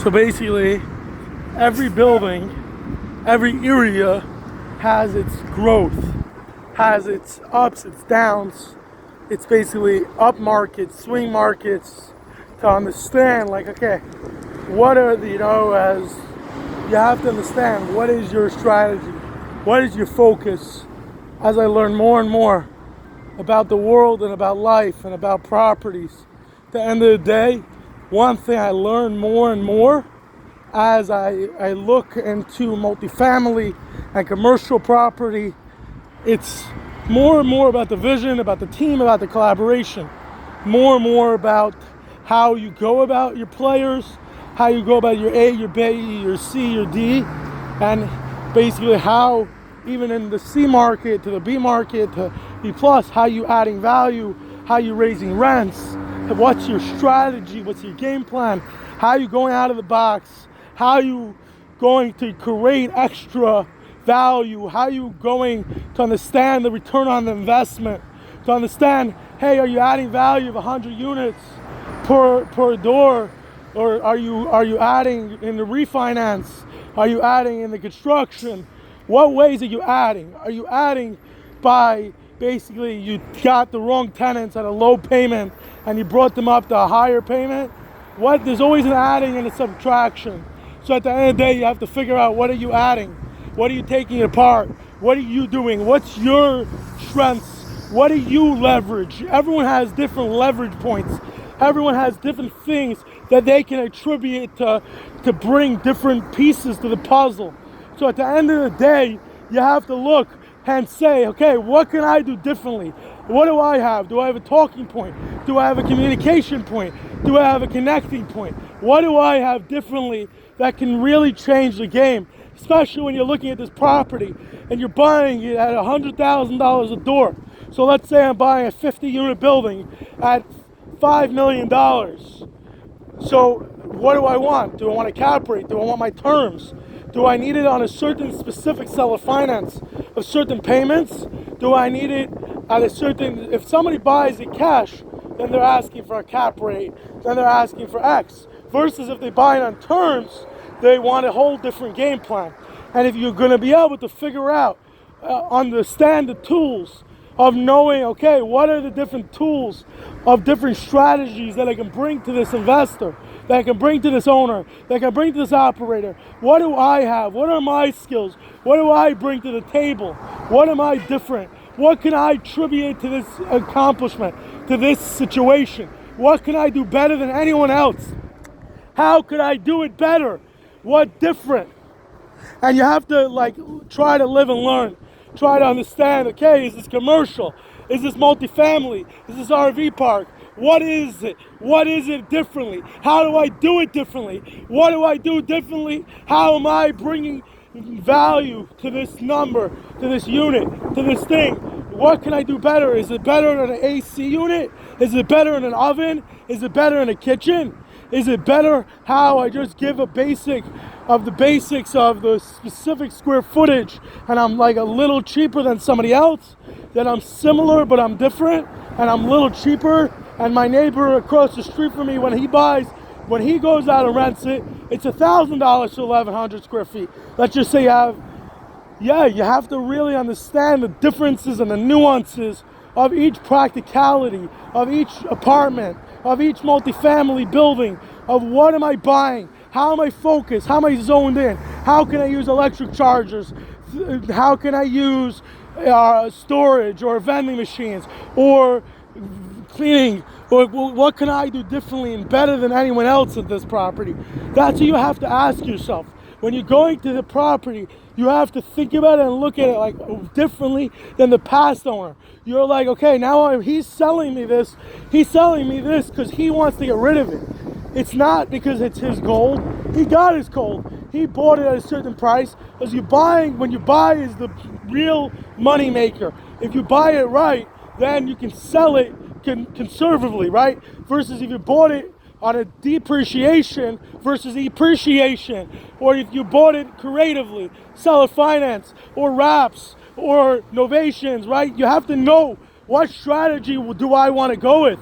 So basically, every building, every area has its growth, has its ups, its downs. It's basically up markets, swing markets, to understand like, okay, what are the, as you have to understand what is your strategy, what is your focus. As I learn more and more about the world and about life and about properties, at the end of the day, one thing I learn more and more as I look into multifamily and commercial property, it's more and more about the vision, about the team, about the collaboration, more and more about how you go about your players, how you go about your A, your B, your C, your D, and basically how even in the C market to the B market to B plus, how you adding value, how you raising rents, what's your strategy, what's your game plan, how you going out of the box, how you going to create extra value, how you going to understand the return on the investment, to understand, hey, are you adding value of 100 units per door, or are you adding in the refinance, are you adding in the construction? What ways are you adding? Are you adding by basically you got the wrong tenants at a low payment and you brought them up to a higher payment? There's always an adding and a subtraction. So at the end of the day, you have to figure out, what are you adding? What are you taking apart? What are you doing? What's your strengths? What do you leverage? Everyone has different leverage points. Everyone has different things that they can attribute to bring different pieces to the puzzle. So at the end of the day, you have to look and say, okay, what can I do differently? What do I have? Do I have a talking point? Do I have a communication point? Do I have a connecting point? What do I have differently that can really change the game? Especially when you're looking at this property and you're buying it at $100,000 a door. So let's say I'm buying a 50-unit building at $5 million. So what do I want? Do I want a cap rate? Do I want my terms? Do I need it on a certain specific seller finance of certain payments? Do I need it at a certain, if somebody buys it cash, then they're asking for a cap rate, then they're asking for X. Versus if they buy it on terms, they want a whole different game plan. And if you're going to be able to figure out, understand the tools of knowing, okay, what are the different tools of different strategies that I can bring to this investor, that I can bring to this owner, that I can bring to this operator. What do I have? What are my skills? What do I bring to the table? What am I different? What can I attribute to this accomplishment, to this situation? What can I do better than anyone else? How could I do it better? What different? And you have to try to live and learn. Try to understand, okay, is this commercial? Is this multifamily? Is this RV park? What is it? What is it differently? How do I do it differently? What do I do differently? How am I bringing value to this number, to this unit, to this thing? What can I do better? Is it better in an AC unit? Is it better in an oven? Is it better in a kitchen? Is it better how I just give a basic of the basics of the specific square footage and I'm like a little cheaper than somebody else? That I'm similar but I'm different and I'm a little cheaper, and my neighbor across the street from me, when he goes out and rents it, it's $1,000 to 1,100 square feet. Let's just say you have to really understand the differences and the nuances of each practicality, of each apartment, of each multifamily building, of what am I buying, how am I focused, how am I zoned in, how can I use electric chargers, how can I use storage or vending machines or cleaning, or what can I do differently and better than anyone else at this property? That's what you have to ask yourself. When you're going to the property, you have to think about it and look at it differently than the past owner. You're like, okay, now he's selling me this because he wants to get rid of it. It's not because it's his gold. He got his gold. He bought it at a certain price. When you buy is the real money maker. If you buy it right, then you can sell it conservatively, right? Versus if you bought it on a depreciation versus appreciation, or if you bought it creatively, seller finance, or wraps, or novations, right? You have to know what strategy do I want to go with.